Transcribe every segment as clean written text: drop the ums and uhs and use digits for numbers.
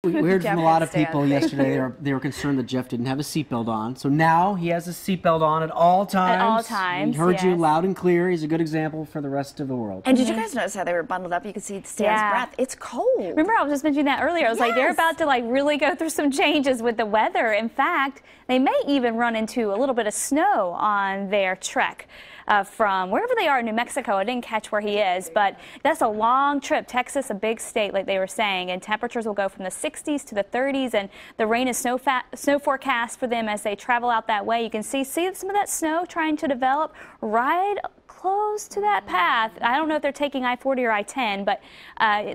We heard Jeff from a lot of had to stay people on. yesterday. They were concerned that Jeff didn't have a seatbelt on. So now he has a seatbelt on at all times. At all times, We heard you yes. loud and clear. He's a good example for the rest of the world. And did you guys notice how they were bundled up? You could see Stan's breath. It's cold. Remember, I was just mentioning that earlier. I was like, they're about to really go through some changes with the weather. In fact, they may even run into a little bit of snow on their trek from wherever they are in New Mexico. I didn't catch where he is, but that's a long trip. Texas, a big state, like they were saying, and temperatures will go from the 60s to the 30s, and the rain and snow forecast for them as they travel out that way. You can see some of that snow trying to develop right close to that path. I don't know if they're taking I-40 or I-10, but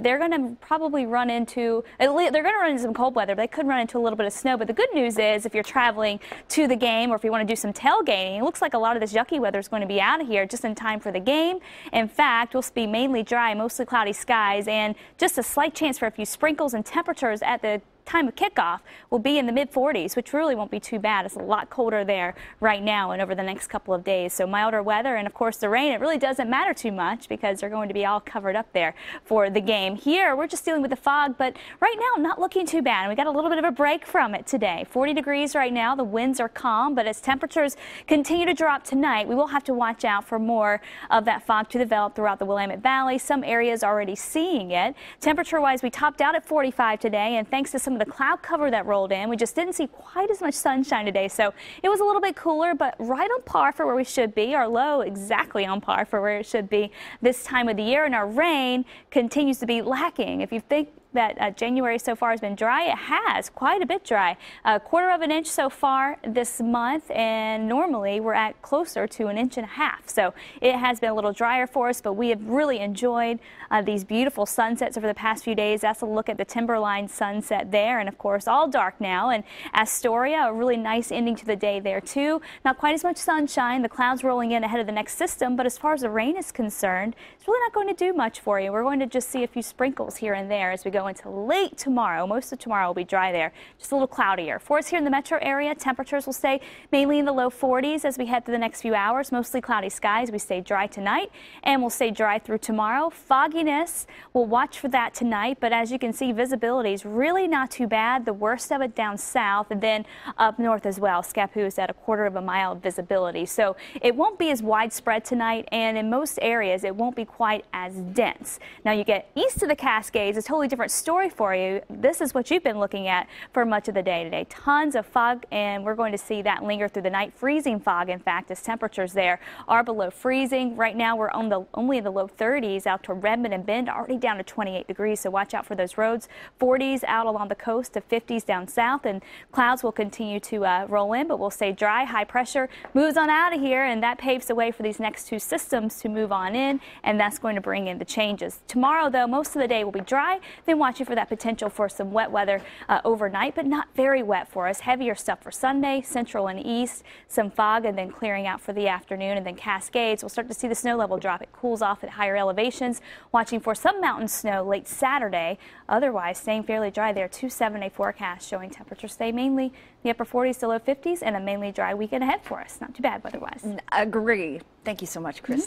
they're going to probably run into, they're going to run into some cold weather, but they could run into a little bit of snow. But the good news is if you're traveling to the game or if you want to do some tailgating, it looks like a lot of this yucky weather is going to be out of here just in time for the game. In fact, we'll be mainly dry, mostly cloudy skies, and just a slight chance for a few sprinkles, and temperatures at the time of kickoff will be in the mid-40s, which really won't be too bad. It's a lot colder there right now and over the next couple of days. So milder weather, and of course the rain, it really doesn't matter too much because they're going to be all covered up there for the game. Here we're just dealing with the fog, but right now not looking too bad. And we got a little bit of a break from it today. 40 degrees right now. The winds are calm, but as temperatures continue to drop tonight, we will have to watch out for more of that fog to develop throughout the Willamette Valley. Some areas already seeing it. Temperature-wise, we topped out at 45 today, and thanks to some of the cloud cover that rolled in, we just didn't see quite as much sunshine today, so it was a little bit cooler, but right on par for where we should be. Our low exactly on par for where it should be this time of the year, and our rain continues to be lacking. If you think that January so far has been dry, it has quite a bit dry. A quarter of an inch so far this month, and normally we're at closer to 1.5 inches. So it has been a little drier for us, but we have really enjoyed these beautiful sunsets over the past few days. That's a look at the Timberline sunset there, and of course all dark now. And Astoria, a really nice ending to the day there too. Not quite as much sunshine, the clouds rolling in ahead of the next system, but as far as the rain is concerned, it's really not going to do much for you. We're going to just see a few sprinkles here and there as we go into late tomorrow. Most of tomorrow will be dry there, just a little cloudier. For us here in the metro area, temperatures will stay mainly in the low 40s as we head through the next few hours. Mostly cloudy skies. We stay dry tonight and we'll stay dry through tomorrow. Fogginess, we'll watch for that tonight, but as you can see, visibility is really not too bad. The worst of it down south and then up north as well. Scappoose is at a quarter of a mile of visibility, so it won't be as widespread tonight, and in most areas it won't be quite as dense. Now you get east of the Cascades, a totally different story for you. This is what you've been looking at for much of the day today. Tons of fog, and we're going to see that linger through the night. Freezing fog, in fact, as temperatures there are below freezing. Right now we're only in the low 30s out to Redmond and Bend, already down to 28 degrees, so watch out for those roads. 40s out along the coast to 50s down south, and clouds will continue to roll in, but we'll stay dry. High pressure moves on out of here, and that paves the way for these next two systems to move on in, and that's going to bring in the changes. Tomorrow, though, most of the day will be dry, then watching for that potential for some wet weather overnight, but not very wet for us. Heavier stuff for Sunday, central and east, some fog, and then clearing out for the afternoon. And then Cascades, we'll start to see the snow level drop. It cools off at higher elevations, watching for some mountain snow late Saturday. Otherwise, staying fairly dry there. 2 7-day forecasts showing temperatures stay mainly the upper 40s to low 50s, and a mainly dry weekend ahead for us. Not too bad weather-wise. Agree. Thank you so much, Kristen.